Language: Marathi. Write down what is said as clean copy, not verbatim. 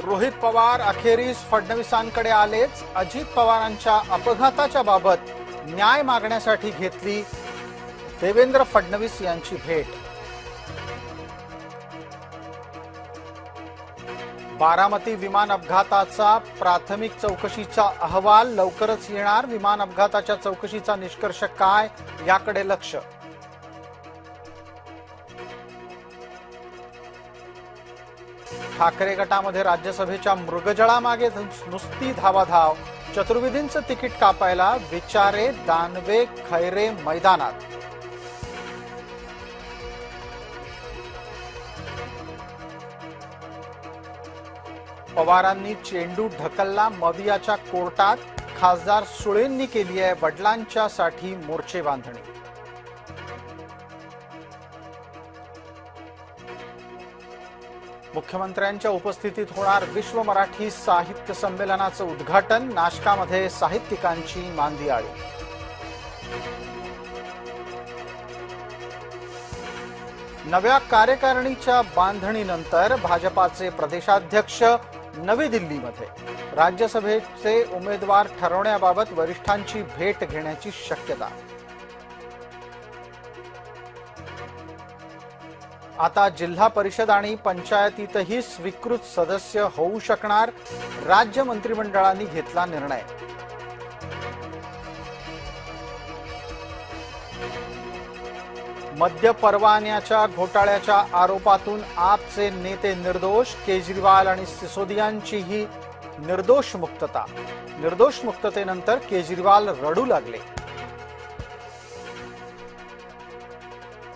रोहित पवार अखेरीस फडणवीसांकडे आलेच. अजित पवारांच्या अपघाताच्या बाबत न्याय मागण्यासाठी घेतली देवेंद्र फडणवीस यांची भेट. बारामती विमान अपघाताचा प्राथमिक चौकशीचा अहवाल लवकरच येणार. विमान अपघाताच्या चौकशीचा निष्कर्ष काय याकडे लक्ष. ठाकरे गटामध्ये राज्यसभेच्या मृगजळामागे नुसती धावाधाव. चतुर्वेदींचं तिकीट कापायला विचारे, दानवे, खैरे मैदानात. पवारांनी चेंडू ढकलला मवियाच्या कोर्टात. खासदार सुळेंनी केली आहे वडिलांच्यासाठी मोर्चे बांधणी. मुख्यमंत्र्यांच्या उपस्थितीत होणार विश्व मराठी साहित्य संमेलनाचं उद्घाटन. नाशकामध्ये साहित्यिकांची मांदियाळी. नव्या कार्यकारिणीच्या बांधणीनंतर भाजपाचे प्रदेशाध्यक्ष नवी दिल्लीमध्ये. राज्यसभेचे उमेदवार ठरवण्याबाबत वरिष्ठांची भेट घेण्याची शक्यता. आता जिल्हा परिषद आणि पंचायतीतही स्वीकृत सदस्य होऊ शकणार. राज्य मंत्रिमंडळाने घेतला निर्णय. मद्य परवान्याच्या घोटाळ्याच्या आरोपातून आपचे नेते निर्दोष. केजरीवाल आणि सिसोदियांचीही निर्दोष मुक्तता. निर्दोष मुक्ततेनंतर केजरीवाल रडू लागले.